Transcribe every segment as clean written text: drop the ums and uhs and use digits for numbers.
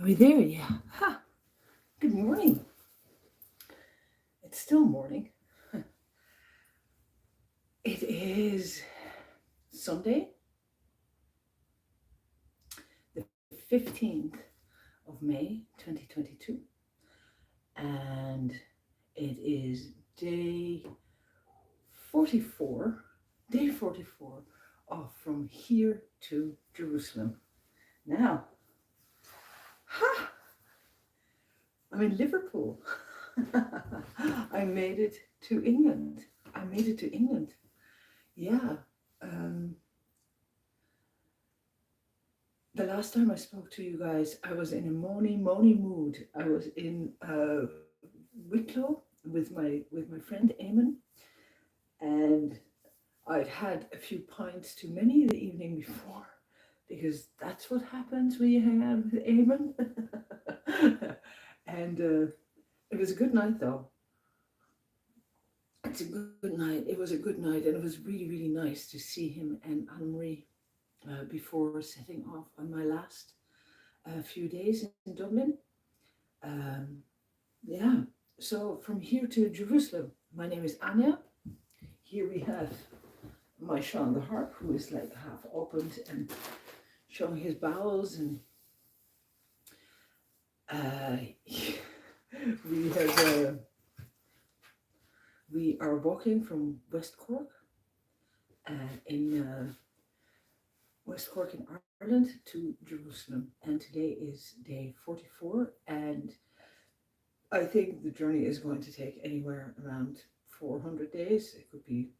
Are we there? Yeah. Ha! Good morning. It's still morning. It is Sunday, the 15th of May 2022, and it is day 44, day 44 of From Here to Jerusalem. Now, ha! I'm in Liverpool. I made it to England. I made it to England. Yeah. Um, the last time I spoke to you guys, I was in a moany mood. I was in Wicklow with my friend Eamon, and I'd had a few pints too many the evening before, because that's what happens when you hang out with Eamon. And it was a good night, though. It's a good night. It was a good night, and it was really nice to see him and Anne-Marie before setting off on my last few days in Dublin. Um, yeah, so from here to Jerusalem, my name is Anja. Here we have my Sean the harp, who is like half opened and showing his bowels, and uh, we have we are walking from West Cork in West Cork in Ireland to Jerusalem, and today is day 44, and I think the journey is going to take anywhere around 400 days. It could be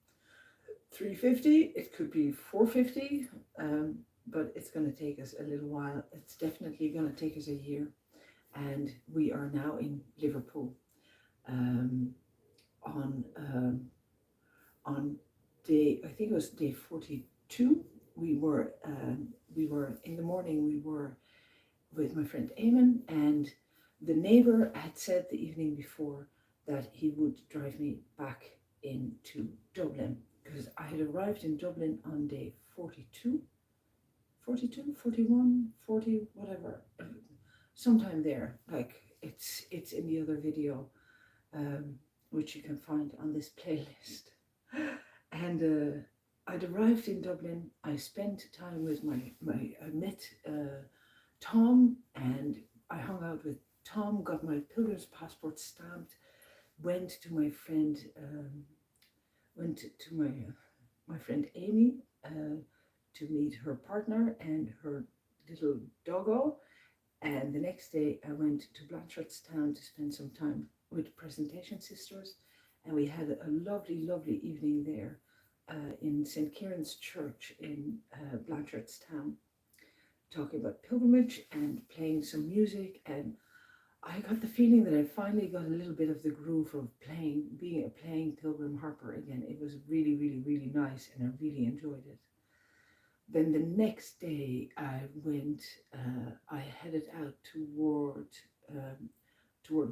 350, it could be 450, but it's going to take us a little while. It's definitely going to take us a year, and we are now in Liverpool um, on on day, I think it was day 42. We were in the morning. We were with my friend Eamon, and the neighbor had said the evening before that he would drive me back into Dublin, because I had arrived in Dublin on day 42, 42, 41, 40, whatever, sometime there. Like it's in the other video, which you can find on this playlist. And I'd arrived in Dublin. I spent time with I met Tom, and I hung out with Tom, got my Pilgrim's passport stamped, went to my friend, my friend Amy to meet her partner and her little doggo. And the next day I went to Blanchardstown to spend some time with Presentation Sisters, and we had a lovely evening there in St. Kieran's Church in Blanchardstown, talking about pilgrimage and playing some music. And I got the feeling that I finally got a little bit of the groove of being a playing pilgrim harper again. It was really nice, and I really enjoyed it. Then the next day I headed out toward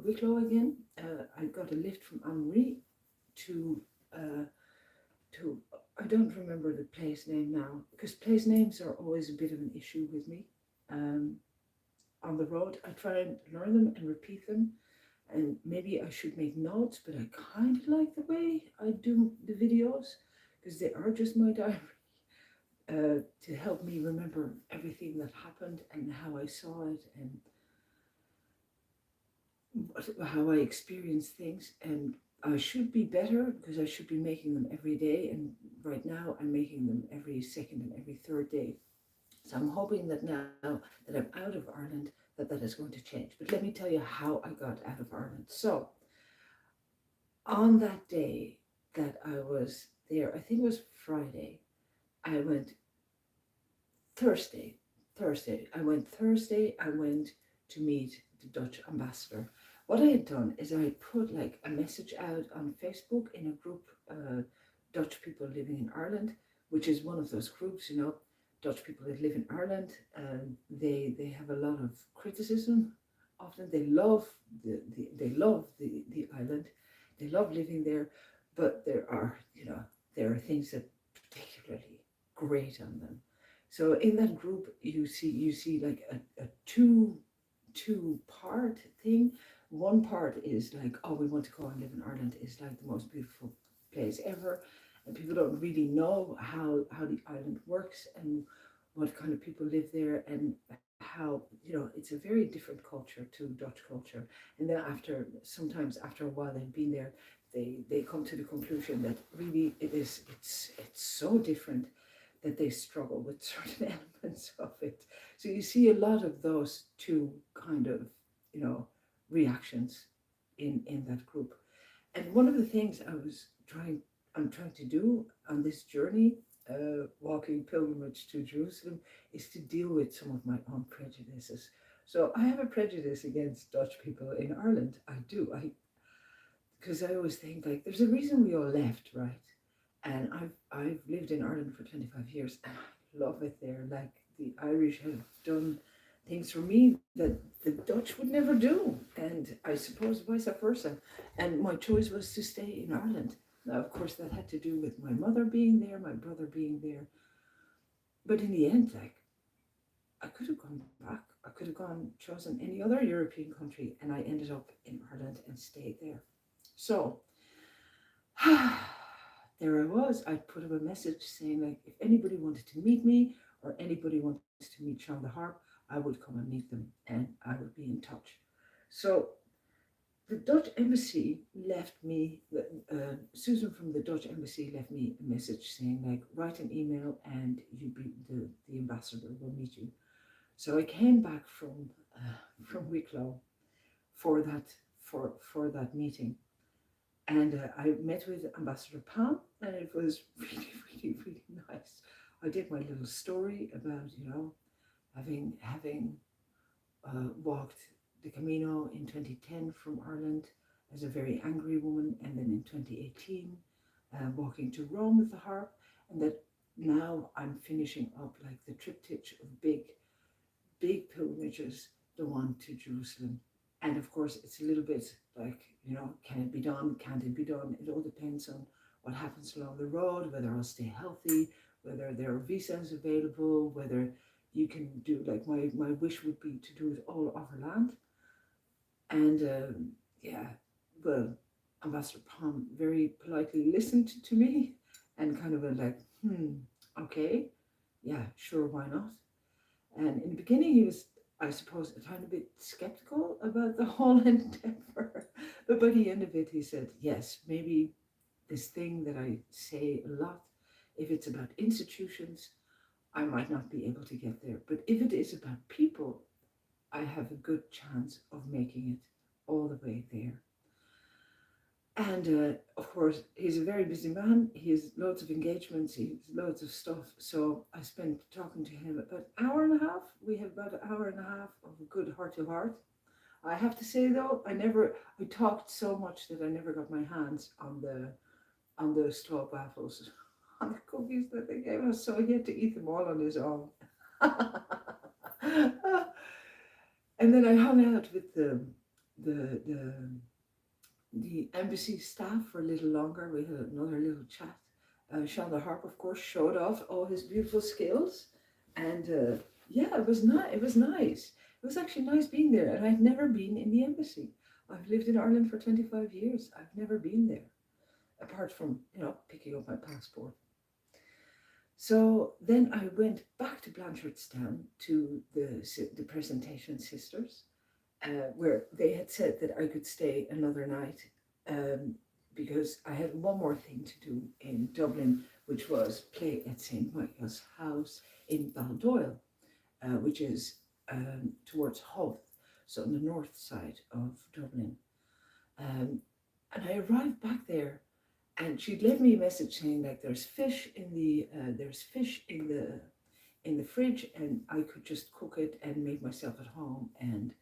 Wicklow again. I got a lift from Anne-Marie to, uh, I don't remember the place name now, because place names are always a bit of an issue with me. Um, on the road, I try and learn them and repeat them, and maybe I should make notes, but I kind of like the way I do the videos, because they are just my diary, to help me remember everything that happened and how I saw it and how I experienced things. And I should be better, because I should be making them every day, and right now I'm making them every second and every third day. So I'm hoping that now that I'm out of Ireland, that is going to change. But let me tell you how I got out of Ireland. So on that day that I was there, I think it was Friday, I went Thursday. I went to meet the Dutch ambassador. What I had done is I put like a message out on Facebook in a group, Dutch people living in Ireland, which is one of those groups, Dutch people that live in Ireland. They have a lot of criticism. Often they love the island. They love living there, but there are things that particularly grate on them. So in that group, you see like a two two-part thing. One part is like, oh, we want to go and live in Ireland. It's like the most beautiful place ever, and people don't really know how the island works and what kind of people live there, and how, it's a very different culture to Dutch culture. And then after a while they've been there, they come to the conclusion that really it's so different that they struggle with certain elements of it. So you see a lot of those two kind of, reactions in that group. And one of the things I'm trying to do on this journey, walking pilgrimage to Jerusalem, is to deal with some of my own prejudices. So I have a prejudice against Dutch people in Ireland. I do. Because I always think like there's a reason we all left, right? And I've lived in Ireland for 25 years and I love it there. Like the Irish have done things for me that the Dutch would never do, and I suppose vice versa. And my choice was to stay in Ireland. Now, of course, that had to do with my mother being there, my brother being there. But in the end, like, I could have gone back. I could have chosen any other European country, and I ended up in Ireland and stayed there. So, there I was. I put up a message saying, like, if anybody wanted to meet me or anybody wanted to meet Sean the Harp, I would come and meet them and I would be in touch. So the Dutch embassy left me, Susan from the Dutch embassy left me a message saying, like, write an email and the ambassador will meet you. So I came back from Wicklow for that meeting. And I met with Ambassador Pam, and it was really, really, really nice. I did my little story about, having walked the Camino in 2010 from Ireland as a very angry woman, and then in 2018 walking to Rome with the harp, and that now I'm finishing up like the triptych of big pilgrimages, the one to Jerusalem. And of course, it's a little bit like, can it be done? Can't it be done? It all depends on what happens along the road, whether I'll stay healthy, whether there are visas available, whether you can do, like, my wish would be to do it all overland. And yeah, well, Ambassador Palm very politely listened to me and kind of went like, okay, yeah, sure, why not? And in the beginning, he was, I suppose, a tiny bit skeptical about the whole endeavor. But by the end of it, he said, yes, maybe this thing that I say a lot, if it's about institutions, I might not be able to get there. But if it is about people, I have a good chance of making it all the way there. And of course, he's a very busy man. He has loads of engagements. He has loads of stuff. So I spent talking to him about an hour and a half. We have about an hour and a half of a good heart-to-heart. I have to say though, I talked so much that I never got my hands on the straw waffles, on the cookies that they gave us. So he had to eat them all on his own. And then I hung out with the embassy staff for a little longer. We had another little chat. Sean the Harp, of course, showed off all his beautiful skills, and yeah, it was nice. It was nice. It was actually nice being there, and I've never been in the embassy. I've lived in Ireland for 25 years. I've never been there, apart from picking up my passport. So then I went back to Blanchardstown to the Presentation Sisters, where they had said that I could stay another night because I had one more thing to do in Dublin, which was play at St. Michael's House in Baldoyle, which is towards Howth, so on the north side of Dublin. And I arrived back there, and she'd left me a message saying, like, there's fish in the fridge, and I could just cook it and make myself at home and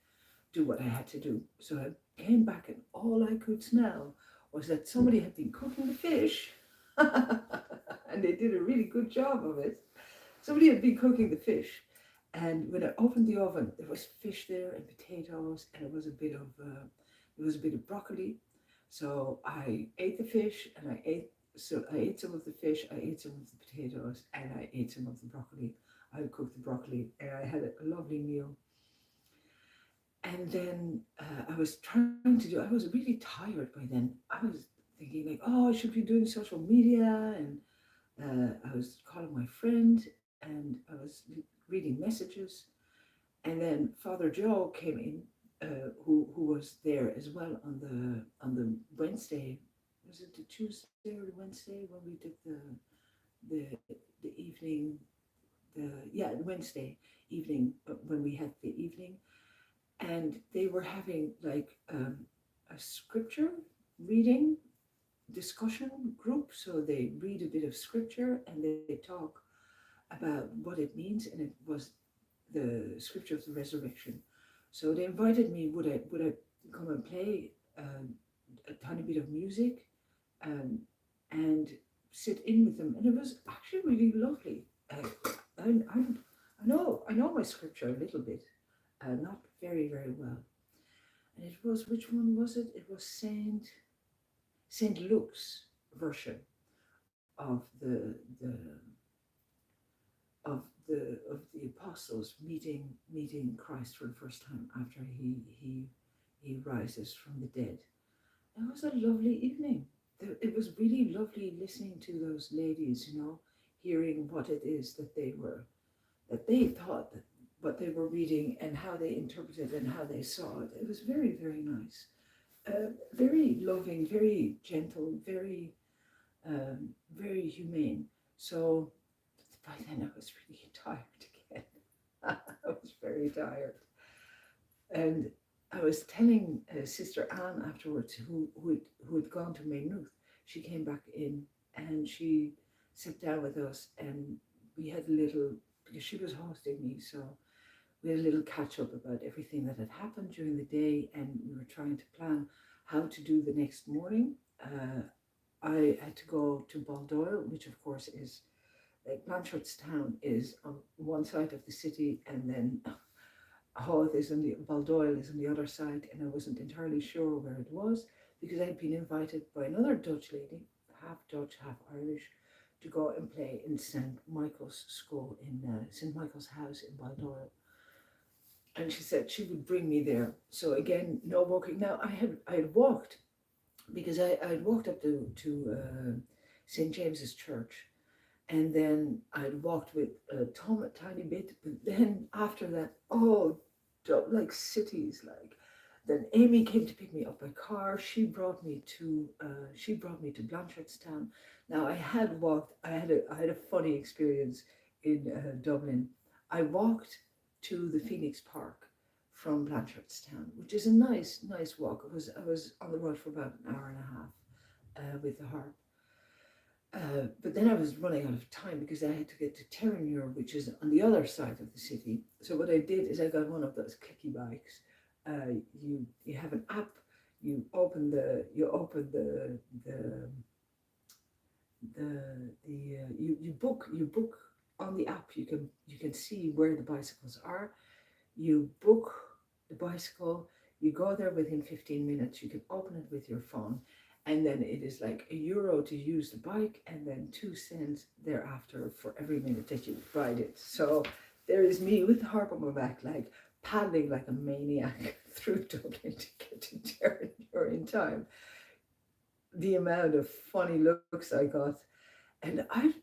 do what I had to do. So I came back, and all I could smell was that somebody had been cooking the fish, and they did a really good job of it. Somebody had been cooking the fish, and when I opened the oven, there was fish there and potatoes, and it was a bit of broccoli. So I ate the fish, and I ate some of the fish, I ate some of the potatoes, and I ate some of the broccoli. I cooked the broccoli, and I had a lovely meal. And then I was trying to do, I was really tired by then. I was thinking like, oh, I should be doing social media. And I was calling my friend and I was reading messages. And then Father Joe came in, who was there as well on the Wednesday. Was it the Tuesday or the Wednesday when we did the evening, Wednesday evening, when we had the evening, and they were having like a scripture reading discussion group. So they read a bit of scripture and they talk about what it means, and it was the scripture of the resurrection. So they invited me. Would I come and play a tiny bit of music, um, and sit in with them? And it was actually really lovely. I know my scripture a little bit, not very well. And it was, which one was it? It was Saint Luke's version of of the apostles meeting Christ for the first time after he rises from the dead. It was a lovely evening. It was really lovely listening to those ladies, hearing what it is that they thought, that what they were reading and how they interpreted and how they saw it. It was very nice, very loving, very gentle, very humane. So by then I was really tired again. I was very tired. And I was telling Sister Anne afterwards, who had gone to Maynooth. She came back in and she sat down with us, and we had a little, because she was hosting me, so we had a little catch up about everything that had happened during the day, and we were trying to plan how to do the next morning. I had to go to Baldoyle, which of course is like Blanchardstown is on one side of the city, and then Howth is on the Baldoyle is on the other side, and I wasn't entirely sure where it was because I'd been invited by another Dutch lady, half Dutch, half Irish, to go and play in St. Michael's School in St. Michael's House in Baldoyle. And she said she would bring me there. So again, no walking. Now I had walked because I had walked up to St. James's Church, and then I'd walked with Tom a tiny bit, but then after that, like cities, like then Amy came to pick me up by car. She brought me to Blanchardstown. Now I had a funny experience in Dublin. I walked to the Phoenix Park from Blanchardstown, which is a nice walk. I was on the road for about an hour and a half with the Harp. But then I was running out of time because I had to get to Terenure, which is on the other side of the city. So what I did is I got one of those clicky bikes. You have an app. You book on the app. You can see where the bicycles are. You book the bicycle. You go there within 15 minutes. You can open it with your phone. And then it is like €1 to use the bike, and then 2 cents thereafter for every minute that you ride it. So there is me with the harp on my back, like paddling like a maniac through Dublin to get to Terenure in time. The amount of funny looks I got. And I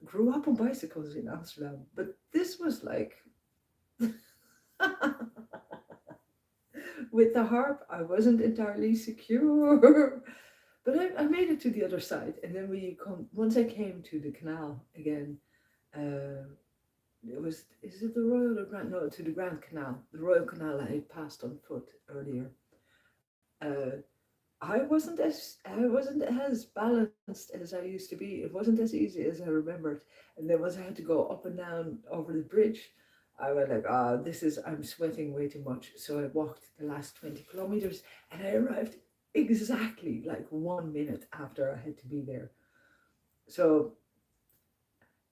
grew up on bicycles in Amsterdam, but this was like, with the harp, I wasn't entirely secure. But I made it to the other side, and then once I came to the canal again, is it the Royal or Grand? No, to the Grand Canal, the Royal Canal I had passed on foot earlier. I wasn't as balanced as I used to be. It wasn't as easy as I remembered. And then once I had to go up and down over the bridge, I went like, I'm sweating way too much. So I walked the last 20 kilometers and I arrived exactly like 1 minute after I had to be there. So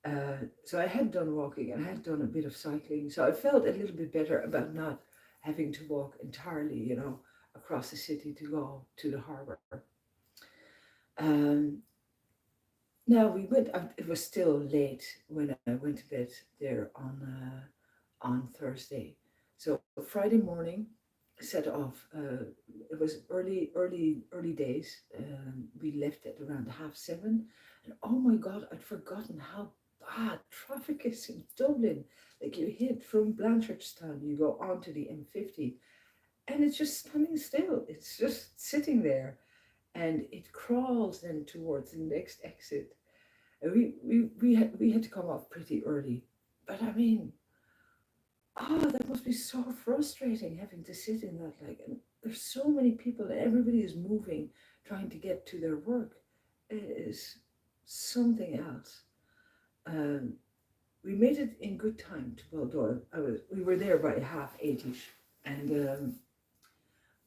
I had done walking and I had done a bit of cycling. So I felt a little bit better about not having to walk entirely, across the city to go to the harbour. Now we went. It was still late when I went to bed there on Thursday, So Friday morning, set off. It was early days. We left at around 7:30, and oh my God, I'd forgotten how bad traffic is in Dublin. Like you hit from Blanchardstown, you go onto the M50, and it's just standing still. It's just sitting there, and it crawls then towards the next exit. And we had to come off pretty early, but I mean, that must be so frustrating having to sit in that. Like, and there's so many people, and everybody is moving, trying to get to their work. It is something else. Um, we made it in good time to Baldoyle. We were there by 8:30ish, and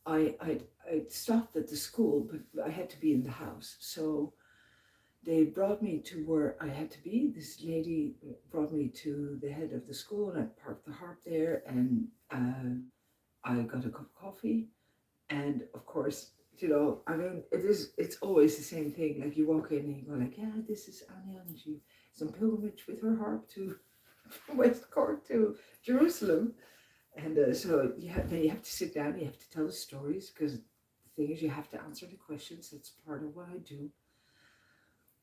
I stopped at the school, but I had to be in the house. So they brought me to where I had to be. This lady brought me to the head of the school, and I parked the Harp there, and I got a cup of coffee. And of course, I mean, it's always the same thing. Like you walk in and you go like, yeah, this is Anja, and she's on pilgrimage with her harp to from West Cork to Jerusalem. And so then you have to sit down, you have to tell the stories, because the thing is, you have to answer the questions. That's part of what I do.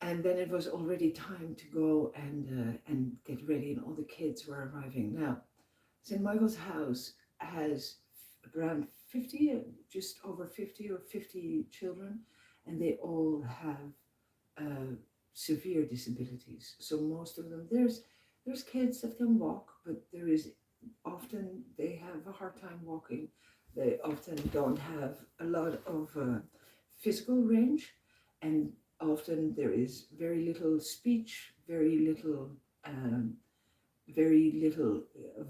And then it was already time to go and get ready, and all the kids were arriving. Now, St. Michael's House has around 50, just over 50 or 50 children, and they all have severe disabilities. So most of them, there's kids that can walk, but there is often they have a hard time walking. They often don't have a lot of physical range, and often there is very little speech, very little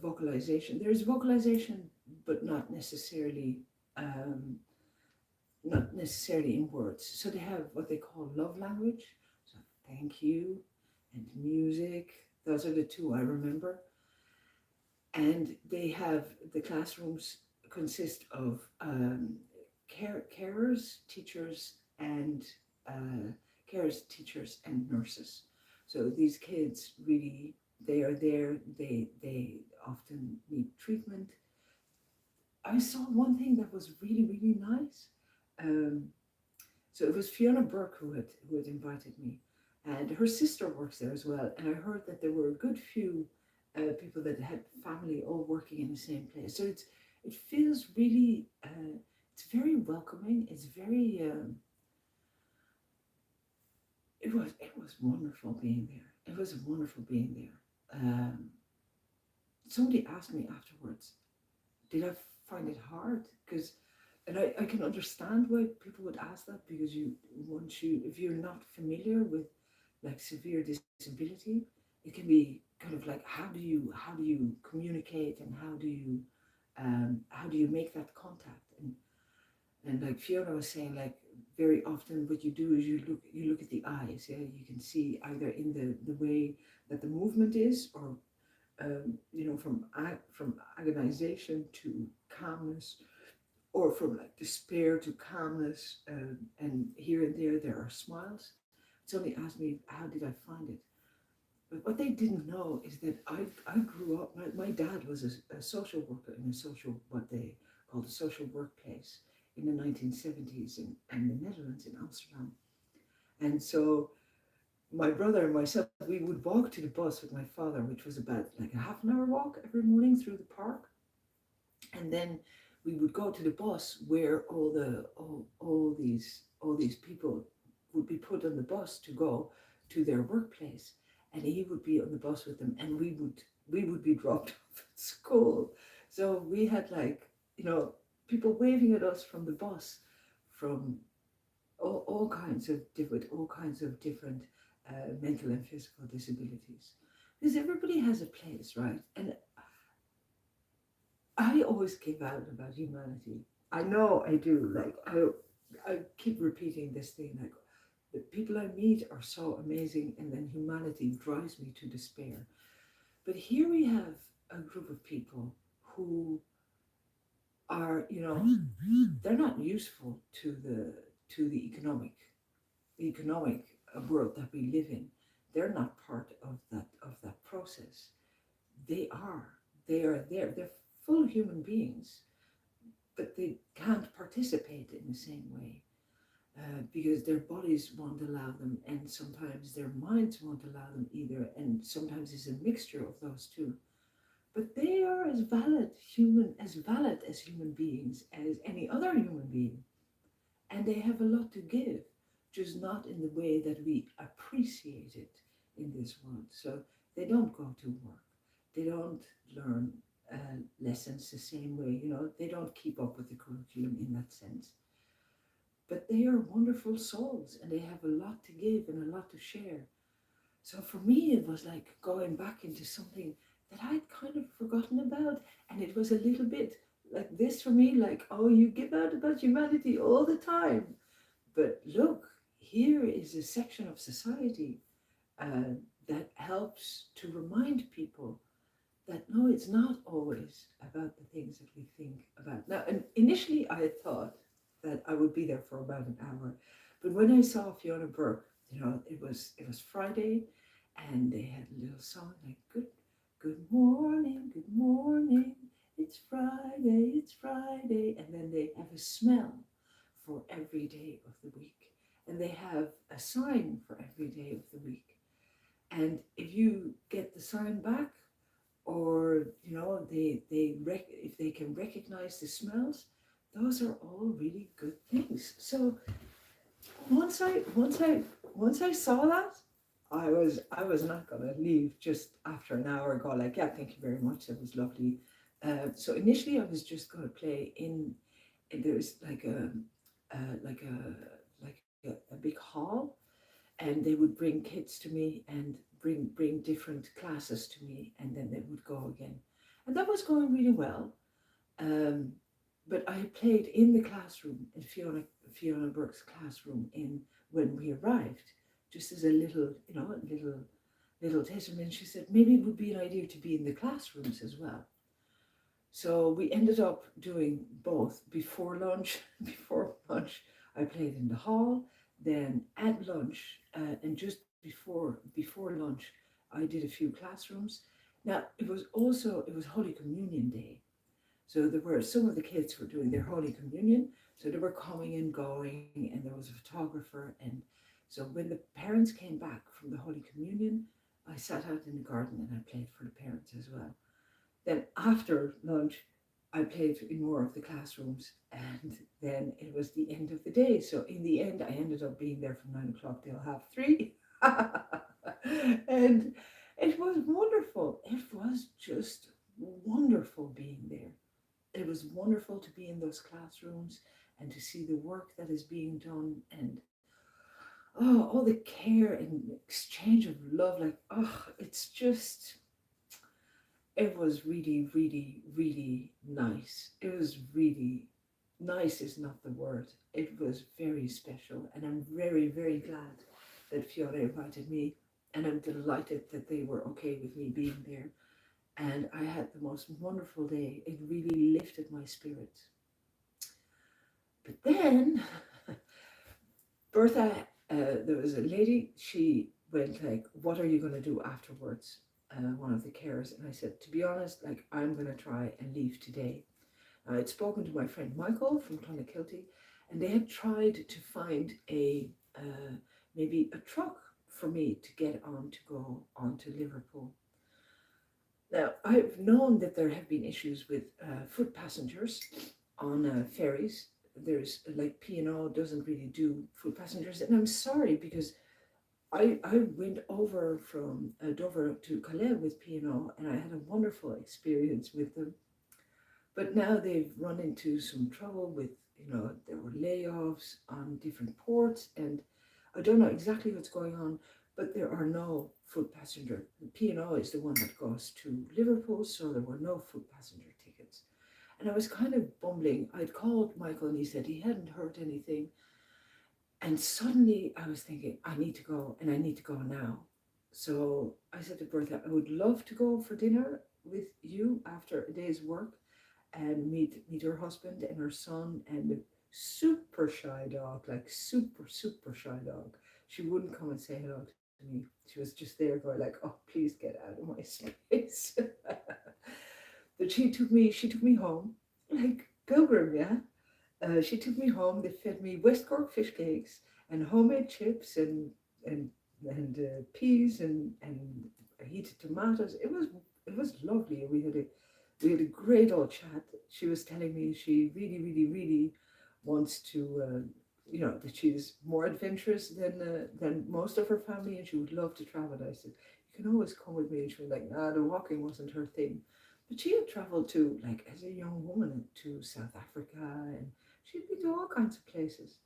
vocalization. There is vocalization, but not necessarily in words. So they have what they call love language. So thank you and music. Those are the two I remember. And they have the classrooms consist of carers, teachers, and nurses. So these kids really, they are there. They often need treatment. I saw one thing that was really nice. Um, so it was Fiona Burke who had invited me, and her sister works there as well. And I heard that there were a good few people that had family all working in the same place. So it feels really it's very welcoming. It's very it was wonderful being there. It was wonderful being there. Somebody asked me afterwards, did I find it hard? And I can understand why people would ask that, because if you're not familiar with like severe disability, it can be kind of like, how do you communicate, and how do you make that contact? And like Fiona was saying, like very often what you do is you look at the eyes. Yeah, you can see either in the way that the movement is, or from agonization to calmness, or from like despair to calmness, and here and there are smiles. Somebody asked me, how did I find it? But what they didn't know is that I grew up, my dad was a social worker in what they called a social workplace in the 1970s in the Netherlands, in Amsterdam. And so my brother and myself, we would walk to the bus with my father, which was about like a half an hour walk every morning through the park. And then we would go to the bus where all these people would be put on the bus to go to their workplace, and he would be on the bus with them, and we would be dropped off at school. So we had like, people waving at us from the bus, from all kinds of different mental and physical disabilities, because everybody has a place, right? And I always give out about humanity. I know I do. Like I keep repeating this thing. Like the people I meet are so amazing, and then humanity drives me to despair. But here we have a group of people who are, they're not useful to the economic world that we live in. They're not part of that process. They are. They are there. They're full human beings, but they can't participate in the same way because their bodies won't allow them, and sometimes their minds won't allow them either, and sometimes it's a mixture of those two. But they are as valid as human beings as any other human being, and they have a lot to give, just not in the way that we appreciate it in this world. So they don't go to work, they don't learn lessons the same way, they don't keep up with the curriculum in that sense. But they are wonderful souls and they have a lot to give and a lot to share. So for me, it was like going back into something that I'd kind of forgotten about. And it was a little bit like this for me, like, oh, you give out about humanity all the time. But look, here is a section of society uh, that helps to remind people that no, it's not always about the things that we think about. Now, and initially I had thought that I would be there for about an hour, but when I saw Fiona Burke, it was Friday, and they had a little song like good morning, it's Friday, and then they have a smell for every day of the week, and they have a sign for every day of the week, and if you get the sign back, or if they can recognize the smells, those are all really good things. So once I saw that, I was not gonna leave just after an hour and go like, yeah, thank you very much, that was lovely. So initially I was just going to play there's like a big hall, and they would bring kids to me and bring different classes to me, and then they would go again, and that was going really well. Um, but I played in the classroom, in Fiona Burke's classroom, in when we arrived, just as a little taste. And then she said maybe it would be an idea to be in the classrooms as well. So we ended up doing both. Before lunch, before lunch, I played in the hall. Then at lunch, and just before lunch, I did a few classrooms. Now it was Holy Communion Day, so there were some of the kids were doing their Holy Communion, so they were coming and going, and there was a photographer. And so when the parents came back from the Holy Communion, I sat out in the garden and I played for the parents as well. Then after lunch, I played in more of the classrooms, and then it was the end of the day. So in the end, I ended up being there from 9 o'clock till 3:30, and it was wonderful. It was just wonderful being there. It was wonderful to be in those classrooms and to see the work that is being done, and oh, all the care and exchange of love. Like, oh, it was really, really, really nice. It was really nice, is not the word. It was very special. And I'm very, very glad that Fiona invited me. And I'm delighted that they were okay with me being there. And I had the most wonderful day. It really lifted my spirits. But then, Bertha, there was a lady, she went like, what are you going to do afterwards? One of the carers. And I said, to be honest, like, I'm going to try and leave today. I had spoken to my friend Michael from Clonakilty, and they had tried to find maybe a truck for me to get on to go on to Liverpool. Now, I've known that there have been issues with foot passengers on ferries. There's like P&O doesn't really do foot passengers, and I'm sorry because I went over from Dover to Calais with P&O, and I had a wonderful experience with them. But now they've run into some trouble with, there were layoffs on different ports, and I don't know exactly what's going on, but there are no foot passenger. P&O is the one that goes to Liverpool, so there were no foot passenger tickets. And I was kind of bumbling. I'd called Michael and he said he hadn't heard anything. And suddenly I was thinking, I need to go, and I need to go now. So I said to Bertha, I would love to go for dinner with you after a day's work and meet her husband and her son and the super shy dog, like super, super shy dog. She wouldn't come and say hello to me. She was just there going like, oh, please get out of my space. But she took me home, like Pilgrim, yeah. She took me home. They fed me West Cork fish cakes and homemade chips and peas and heated tomatoes. It was lovely. We had a great old chat. She was telling me she really, really, really wants to, that she's more adventurous than most of her family, and she would love to travel. I said, you can always come with me. And she was like, nah, the walking wasn't her thing. But she had traveled to, like, as a young woman, to South Africa, and she'd been to all kinds of places.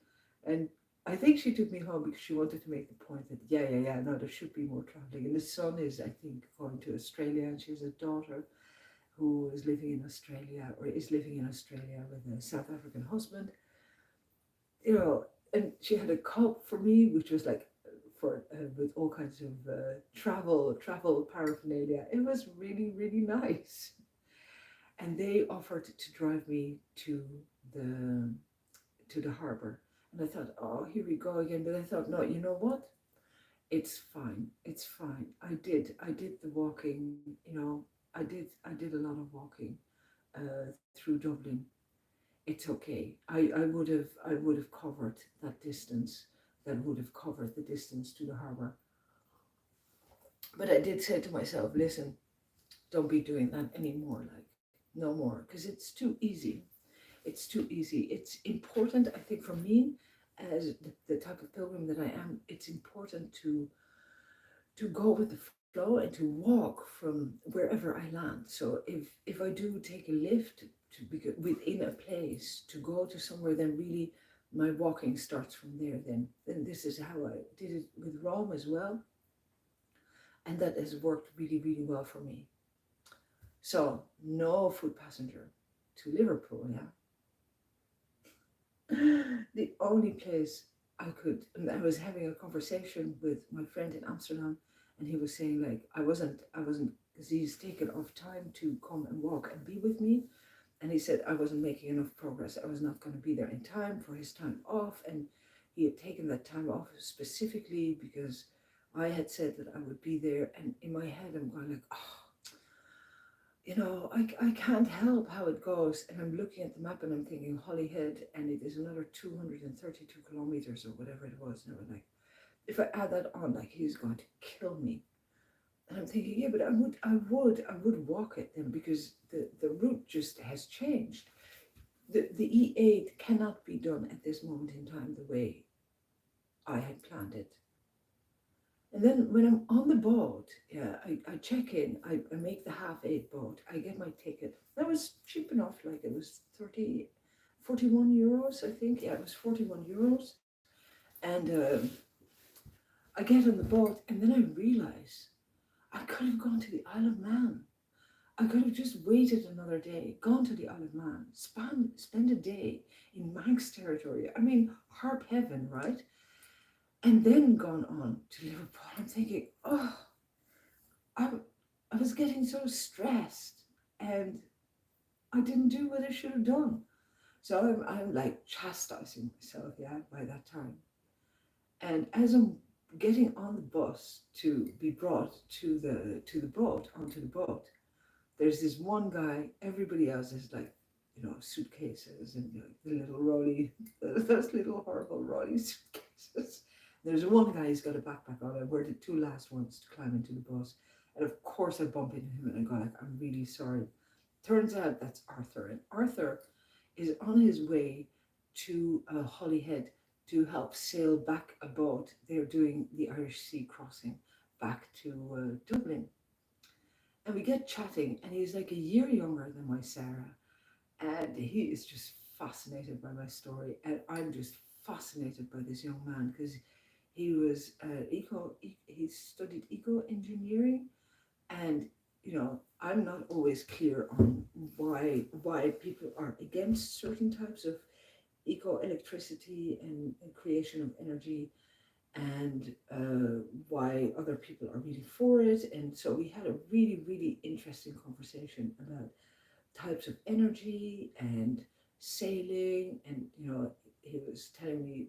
And I think she took me home because she wanted to make the point that, yeah, no, there should be more traveling. And the son is, I think, going to Australia, and she has a daughter who is living in Australia, or is living in Australia with a South African husband. And she had a cup for me, which was like for with all kinds of travel paraphernalia. It was really, really nice. And they offered to drive me the to the harbor. And I thought, oh, here we go again. But I thought, no, you know what? It's fine. It's fine. I did the walking. I did a lot of walking through Dublin. It's okay. I would have covered that distance. That would have covered the distance to the harbour. But I did say to myself, listen, don't be doing that anymore. Like, no more, because it's too easy. It's too easy. It's important, I think, for me, as the type of pilgrim that I am. It's important to go with the flow and to walk from wherever I land. So if I do take a lift within a place to go to somewhere, then really my walking starts from there. Then this is how I did it with Rome as well, and that has worked really, really well for me. So no foot passenger to Liverpool, yeah. The only place I could, and I was having a conversation with my friend in Amsterdam, and he was saying, like, I wasn't, because he's taken off time to come and walk and be with me, and he said I wasn't making enough progress. I was not going to be there in time for his time off, and he had taken that time off specifically because I had said that I would be there, and in my head I'm going like, oh, I can't help how it goes. And I'm looking at the map and I'm thinking Holyhead, and it is another 232 kilometers or whatever it was. And I was like, if I add that on, like, he's going to kill me. And I'm thinking, yeah, but I would walk it then, because the route just has changed. The E8 cannot be done at this moment in time the way I had planned it. And then when I'm on the boat, yeah, I check in, I make the half eight boat, I get my ticket. That was cheap enough, like it was 41 euros, I think. Yeah, it was 41 euros. And I get on the boat, and then I realize I could have gone to the Isle of Man. I could have just waited another day, gone to the Isle of Man, spend a day in Manx territory. I mean, harp heaven, right? And then gone on to Liverpool. I'm thinking, oh, I, I was getting so stressed, and I didn't do what I should have done. So I'm like chastising myself, yeah, by that time. And as I'm getting on the bus to be brought to the boat, onto the boat, there's this one guy. Everybody else is like, suitcases and the little rolly, those little horrible rolly suitcases. There's one guy, he's got a backpack on. I were the two last ones to climb into the bus. And of course I bump into him and I go like, I'm really sorry. Turns out that's Arthur. And Arthur is on his way to Holyhead to help sail back a boat. They're doing the Irish Sea crossing back to Dublin. And we get chatting, and he's like a year younger than my Sarah. And he is just fascinated by my story. And I'm just fascinated by this young man, because he was he studied eco engineering. And I'm not always clear on why people are against certain types of eco electricity and creation of energy, and why other people are really for it. And so we had a really, really interesting conversation about types of energy and sailing. And he was telling me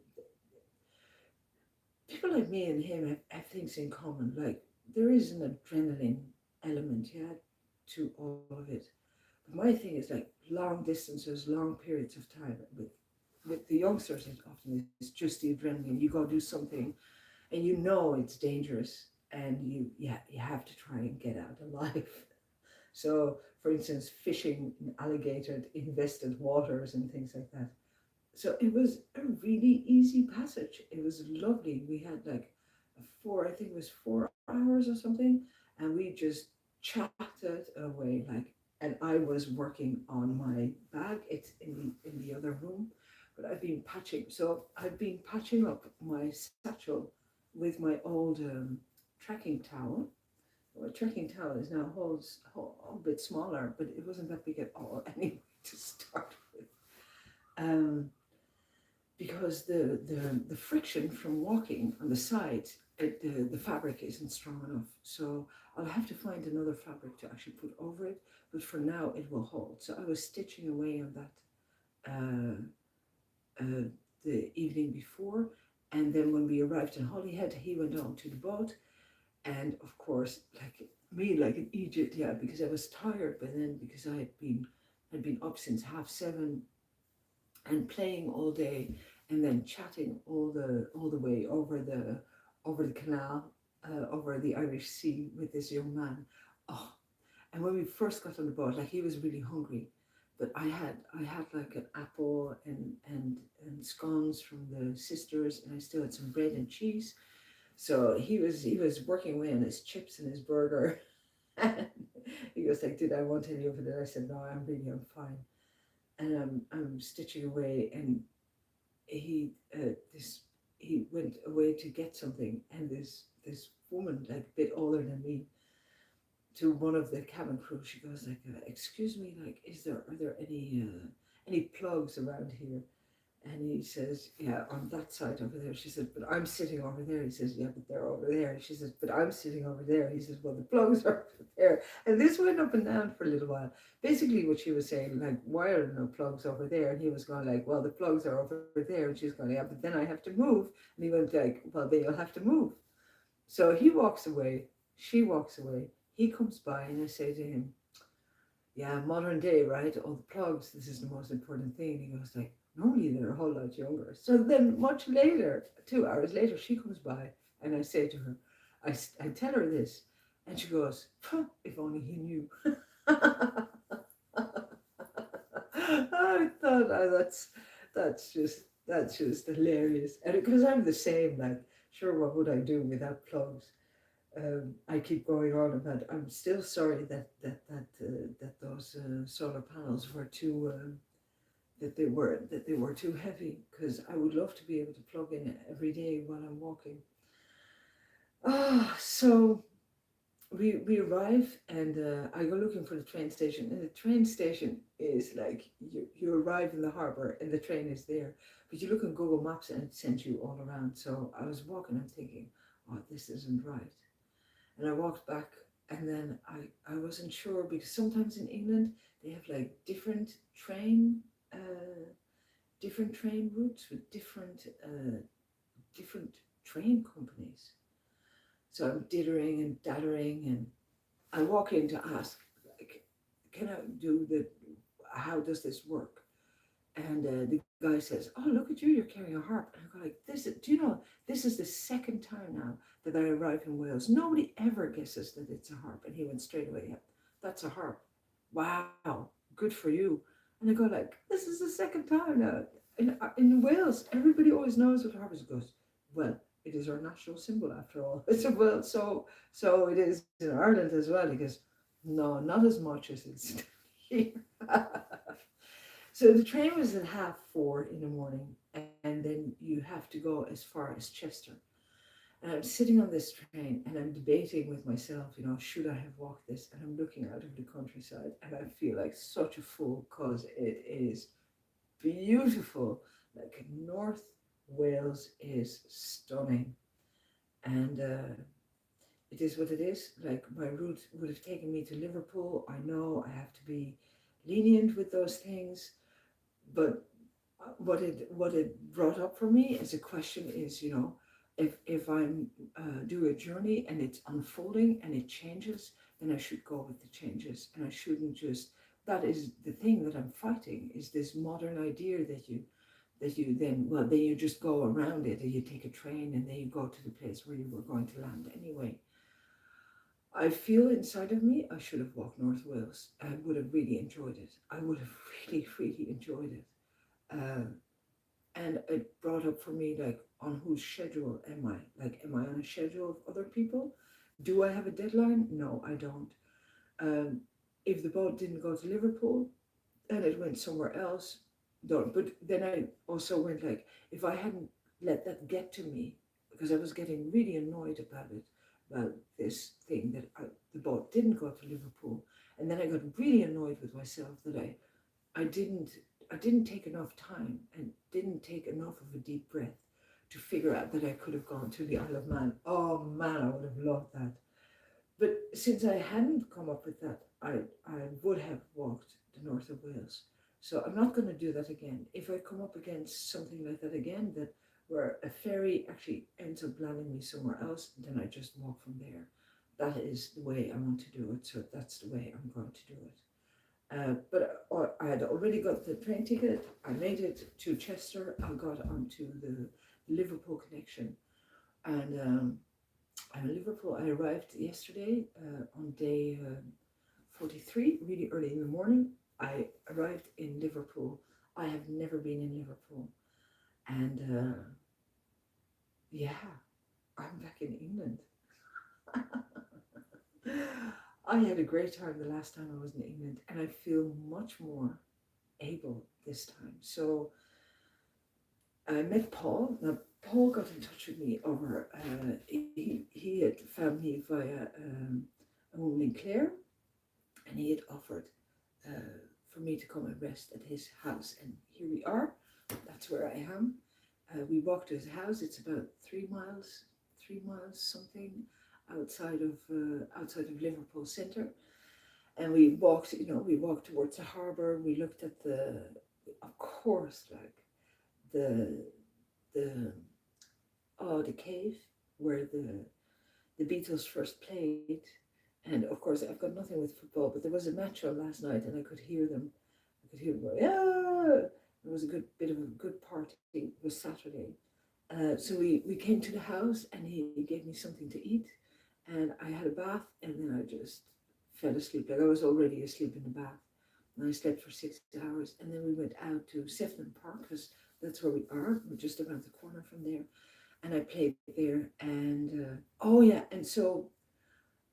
people like me and him have things in common. Like, there is an adrenaline element, yeah, to all of it. But my thing is like long distances, long periods of time. With the youngsters, it often is just the adrenaline. You go do something, and you know it's dangerous, and you have to try and get out alive. So, for instance, fishing in alligator invested waters and things like that. So it was a really easy passage. It was lovely. We had like I think it was 4 hours or something, and we just chatted away like. And I was working on my bag. It's in the other room, but I've been patching. So I've been patching up my satchel with my old trekking towel. Well, trekking towel is now a bit smaller, but it wasn't that big at all anyway to start with. Um, because the friction from walking on the sides, the fabric isn't strong enough. So I'll have to find another fabric to actually put over it, but for now it will hold. So I was stitching away on that the evening before, and then when we arrived in Holyhead, he went on to the boat, and of course, like me, like an idiot, yeah, because I was tired by then because I had been up since 7:30 and playing all day, and then chatting all the way over the canal, over the Irish Sea with this young man. Oh, and when we first got on the boat, like he was really hungry, but I had like an apple and scones from the sisters, and I still had some bread and cheese. So he was working away on his chips and his burger. And he goes like, "Did I want any of it?" And I said, "No, I'm fine." And I'm stitching away, and he this he went away to get something, and this woman, like a bit older than me, to one of the cabin crew, she goes like, "Excuse me, like, are there any plugs around here?" And he says, "Yeah, on that side over there." She said, "But I'm sitting over there." He says, "Yeah, but they're over there." And she says, "But I'm sitting over there." He says, "Well, the plugs are over there." And this went up and down for a little while. Basically, what she was saying, like, "Why are there no plugs over there?" And he was going like, "Well, the plugs are over there." And she's going, "Yeah, but then I have to move." And he went like, "Well, then you'll have to move." So he walks away. She walks away. He comes by, and I say to him, "Yeah, modern day, right? All the plugs, this is the most important thing." He goes like, "Normally they're a whole lot younger." So then much later, 2 hours later, she comes by, and I say to her, I tell her this, and she goes, "Huh, if only he knew." I thought, "Oh, that's just hilarious." And because I'm the same, like, sure, what would I do without plugs? I keep going on about. I'm still sorry that those solar panels were too that they were too heavy, because I would love to be able to plug in every day while I'm walking. So we arrive, and I go looking for the train station, and the train station is like you arrive in the harbour and the train is there, but you look on Google Maps and it sends you all around. So I was walking, I'm thinking, "Oh, this isn't right." And I walked back, and then I wasn't sure, because sometimes in England they have like different train routes with different train companies. So I'm dithering and dattering, and I walk in to ask, like, "Can I do how does this work?" And the guy says, "Oh, look at you, you're carrying a harp." And I go like, do you know, this is the second time now that I arrive in Wales. Nobody ever guesses that it's a harp. And he went straight away, "Yeah, that's a harp. Wow, good for you." And I go like, "This is the second time now. In Wales, everybody always knows what a harp is." He goes, "Well, it is our national symbol after all." I said, "Well, so it is in Ireland as well." He goes, "No, not as much as it's here." So the train was at 4:30 in the morning, and then you have to go as far as Chester. And I'm sitting on this train, and I'm debating with myself, should I have walked this? And I'm looking out of the countryside, and I feel like such a fool, because it is beautiful. Like, North Wales is stunning, and it is what it is. Like, my route would have taken me to Liverpool. I know I have to be lenient with those things, but what it brought up for me as a question is, if I'm do a journey and it's unfolding and it changes, then I should go with the changes, and I shouldn't just that is the thing that I'm fighting, is this modern idea that you then, well, then you just go around it and you take a train and then you go to the place where you were going to land anyway. I feel inside of me I should have walked North Wales. I would have really enjoyed it. I would have really, really enjoyed it. And it brought up for me, like, on whose schedule am I? Like, am I on a schedule of other people? Do I have a deadline? No, I don't. Um, if the boat didn't go to Liverpool and it went somewhere else, don't. But then I also went like, if I hadn't let that get to me, because I was getting really annoyed about it, about this thing that the boat didn't go to Liverpool, and then I got really annoyed with myself that I didn't I didn't take enough time and didn't take enough of a deep breath to figure out that I could have gone to the Isle of Man. Oh man, I would have loved that. But since I hadn't come up with that, I would have walked the north of Wales. So I'm not going to do that again. If I come up against something like that again, that where a ferry actually ends up landing me somewhere else, then I just walk from there. That is the way I want to do it. So that's the way I'm going to do it. But I had already got the train ticket. I made it to Chester. I got onto the Liverpool connection, and in Liverpool, I arrived yesterday on day 43, really early in the morning. I arrived in Liverpool. I have never been in Liverpool, and yeah, I'm back in England. I had a great time the last time I was in England, and I feel much more able this time. So I met Paul. Now, Paul got in touch with me over, he had found me via a woman in Clare, and he had offered for me to come and rest at his house. And here we are. That's where I am. We walked to his house. It's about 3 miles something outside of Liverpool Centre. And we walked, we walked towards the harbour. We looked at of course, like the the cave where the Beatles first played. And of course, I've got nothing with football, but there was a match on last night, and I could hear them. I could hear them go, yeah. It was a good bit of a good party. It was Saturday. So we came to the house, and he gave me something to eat, and I had a bath, and then I just fell asleep. Like, I was already asleep in the bath, and I slept for 6 hours, and then we went out to Sefton Park, because that's where we are. We're just around the corner from there, and I played there. And oh yeah, and so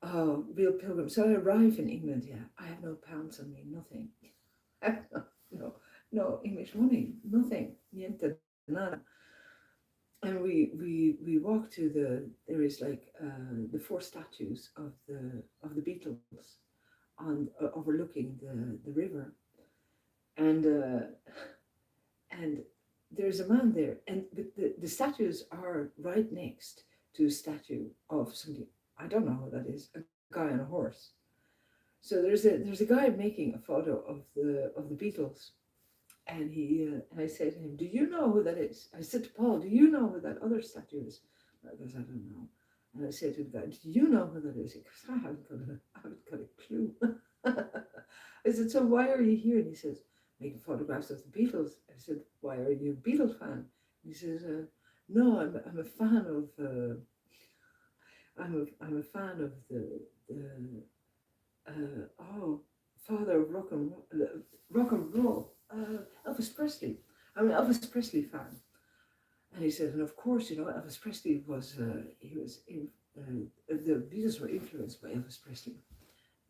real pilgrim. So I arrive in England. Yeah, I have no pounds on me, nothing. I have no English money, nothing. Niente, nada. And we walk to there is like the 4 statues of the Beatles on overlooking the river, and there's a man there, and the statues are right next to a statue of somebody. I don't know who that is. A guy on a horse. So there's a guy making a photo of the Beatles, and and I said to him, "Do you know who that is?" I said to Paul, "Do you know who that other statue is?" I goes, "I don't know." And I said to the guy, "Do you know who that is?" He goes, I haven't got a clue." I said, "So why are you here?" And he says, "Making photographs of the Beatles." I said, "Why are you a Beatles fan?" And he says, "No, I'm a fan of I'm a fan of the father of rock and roll, Elvis Presley. I'm an Elvis Presley fan." And he said, "And of course, Elvis Presley was the Beatles were influenced by Elvis Presley,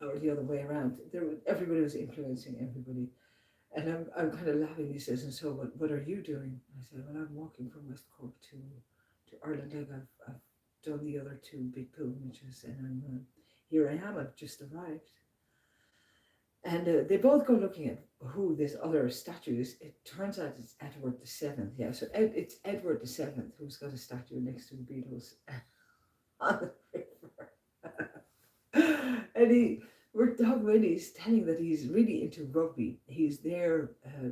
or the other way around. Everybody was influencing everybody." And I'm kind of laughing. He says, "And so what are you doing?" I said, "Well, I'm walking from West Cork to Ireland. Like I've done the other 2 big pilgrimages, and here I am. I've just arrived." And they both go looking at who this other statue is. It turns out it's Edward VII. Yeah, so it's Edward VII who's got a statue next to the Beatles on the river. And we're talking about, he's telling that he's really into rugby. He's there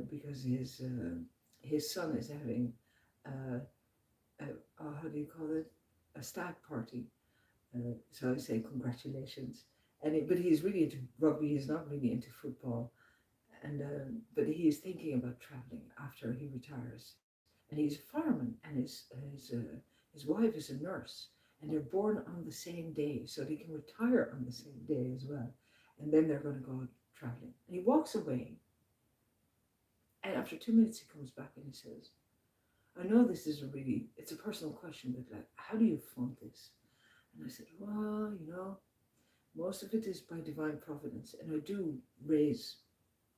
because his son is having how do you call it? A stag party. So I say congratulations. But he's really into rugby. He's not really into football. And but he is thinking about traveling after he retires, and he's a fireman, and his wife is a nurse, and they're born on the same day, so they can retire on the same day as well, and then they're going to go traveling. And he walks away, and after 2 minutes he comes back and he says, "I know this is it's a personal question, but like, how do you fund this?" And I said, "Well, most of it is by divine providence, and I do raise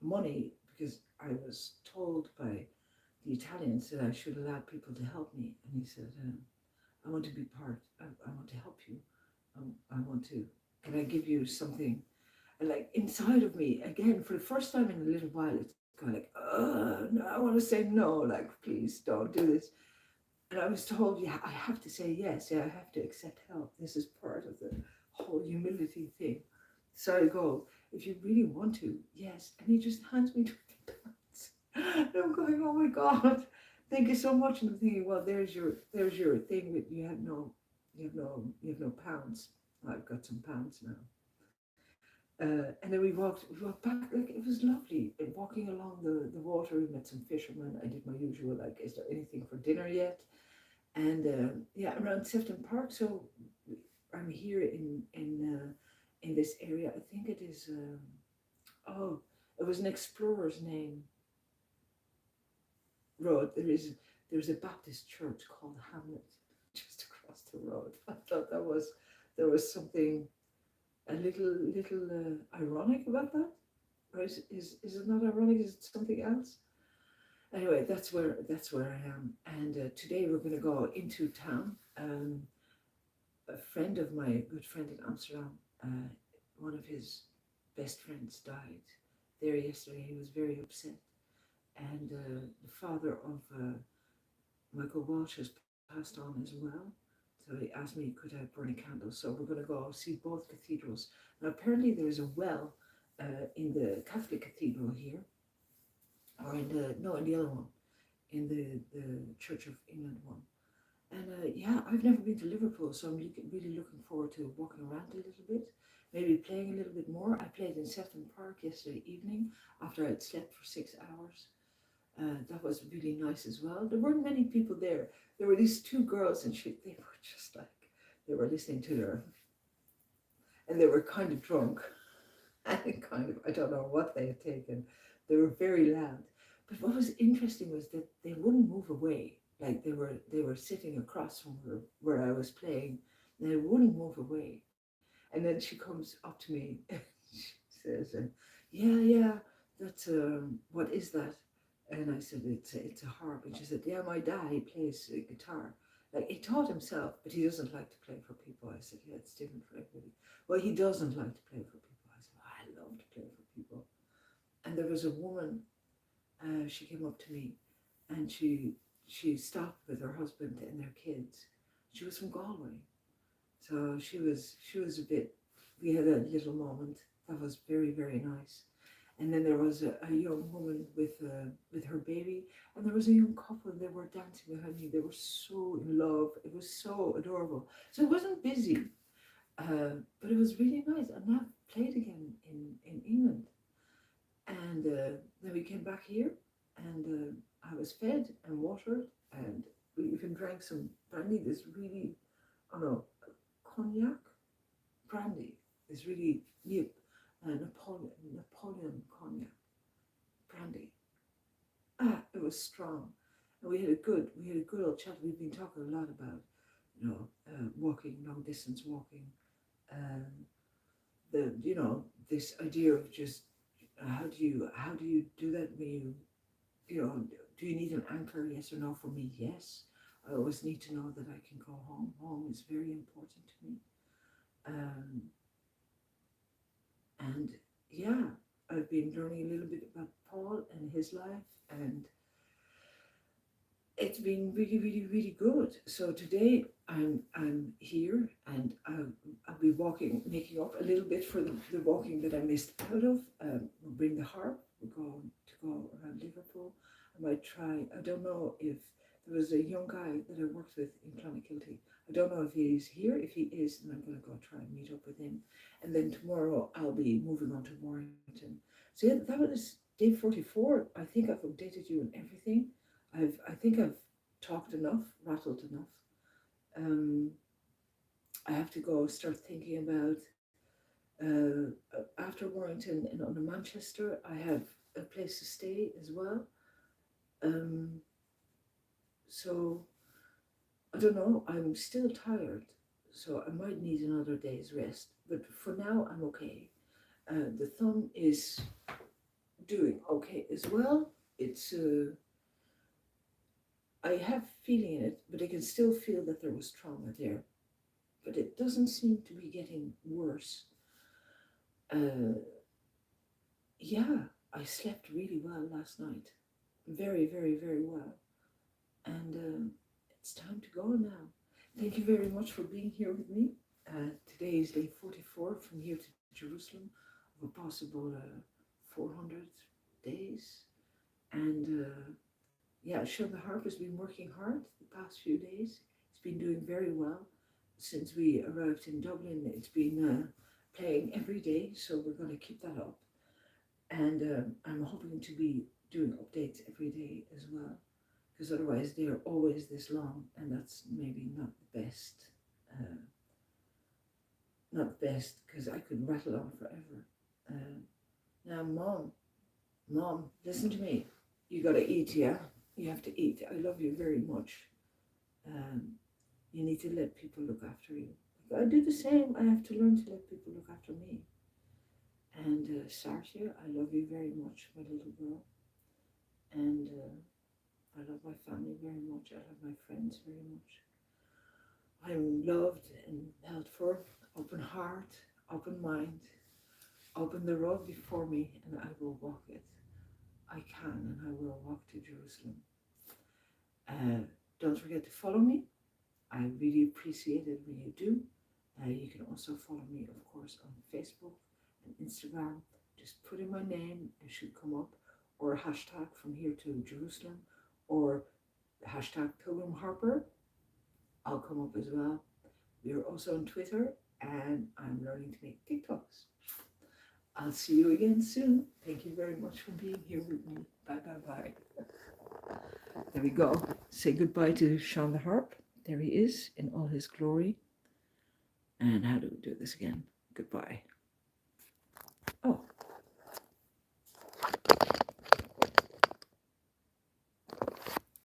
money because I was told by the Italians that I should allow people to help me." And he said, "I want to be I want to help you. I want to, can I give you something?" And like inside of me, again, for the first time in a little while, it's kind of like, no, I want to say no, like, please don't do this. And I was told, yeah, I have to say yes. Yeah, I have to accept help. This is part of the whole humility thing. So I go, "If you really want to, yes." And he just hands me 20 pounds. And I'm going, "Oh my God, thank you so much." And I'm thinking, well, there's your thing that you have no pounds. I've got some pounds now. And then we walked back, like it was lovely. And walking along the water, we met some fishermen. I did my usual, like, "Is there anything for dinner yet?" And yeah, around Sefton Park. So I'm here in this area. I think it is. It was an explorer's name. Road. There's a Baptist church called Hamlet just across the road. I thought there was something a little ironic about that. Or is it not ironic? Is it something else? Anyway, that's where I am. And today we're going to go into town. A friend of my good friend in Amsterdam, one of his best friends died there yesterday. He was very upset. And the father of Michael Walsh has passed on as well. So he asked me, could I burn a candle? So we're going to go see both cathedrals. Now, apparently there's a well in the Catholic cathedral here, or in the other one, in the Church of England one. And yeah, I've never been to Liverpool, so I'm really looking forward to walking around a little bit, maybe playing a little bit more. I played in Sefton Park yesterday evening after I'd slept for 6 hours. That was really nice as well. There weren't many people there. There were these two girls, and they were just like, they were listening to and they were kind of drunk, and kind of, I don't know what they had taken. They were very loud. But what was interesting was that they wouldn't move away. Like they were sitting across from where I was playing, and they wouldn't move away. And then she comes up to me and she says, yeah, that's what is that? And I said, it's a harp. And she said, yeah, my dad, he plays guitar. Like, he taught himself, but he doesn't like to play for people. I said, yeah, it's different for everybody. Well, he doesn't like to play for people. I said, I love to play for people. And there was a woman, she came up to me, and she stopped with her husband and their kids. She was from Galway. So she was a bit, we had a little moment that was very, very nice. And then there was a young woman with her baby, and there was a young couple, and they were dancing behind me. They were so in love. It was so adorable. So it wasn't busy, but it was really nice. And now played again in England. And then we came back here, and I was fed and watered, and we even drank some brandy. This really, I don't know, cognac brandy. This really new Napoleon cognac brandy. It was strong, and we had a good old chat. We've been talking a lot about, walking, long distance walking, this idea of just how do you do that when do you need an anchor? Yes or no? For me, yes. I always need to know that I can go home. Home is very important to me. And yeah, I've been learning a little bit about Paul and his life, and it's been really, really, really good. So today I'm here, and I'll be making up a little bit for the walking that I missed out of. We'll bring the harp. We're going to go around Liverpool. I might try. I don't know if there was a young guy that I worked with in Clonakilty. I don't know if he's here. If he is, then I'm going to go try and meet up with him. And then tomorrow I'll be moving on to Warrington. So yeah, day 44. I think I've updated you on everything. I think I've talked enough, rattled enough. I have to go start thinking about after Warrington and on Manchester. I have a place to stay as well. So I don't know. I'm still tired, so I might need another day's rest. But for now, I'm okay. The thumb is doing okay as well. It's I have feeling it, but I can still feel that there was trauma there. But it doesn't seem to be getting worse. Yeah, I slept really well last night. Very, very, very well. And it's time to go now. Thank you very much for being here with me. Today is day 44 from here to Jerusalem of a possible 400 days. And yeah, Sean the Harp has been working hard the past few days. He's been doing very well. Since we arrived in Dublin, it's been playing every day, so we're going to keep that up. And I'm hoping to be doing updates every day as well, because otherwise they are always this long, and that's maybe not the best. Not the best, because I could rattle on forever. Now, Mom, listen to me. You gotta eat, yeah? You have to eat. I love you very much. You need to let people look after you. I do the same. I have to learn to let people look after me. And Sartia, I love you very much, my little girl. And I love my family very much. I love my friends very much. I'm loved and held for, open heart, open mind. Open the road before me and I will walk it. I can and I will walk to Jerusalem. Don't forget to follow me. I really appreciate it when you do. You can also follow me, of course, on Facebook and Instagram. Just put in my name, it should come up, or a hashtag from here to Jerusalem, or the hashtag Pilgrim Harper. I'll come up as well. We are also on Twitter, and I'm learning to make TikToks. I'll see you again soon. Thank you very much for being here with me. Bye, bye, bye. There we go. Say goodbye to Sean the Harp. There he is in all his glory. And how do we do this again? Goodbye.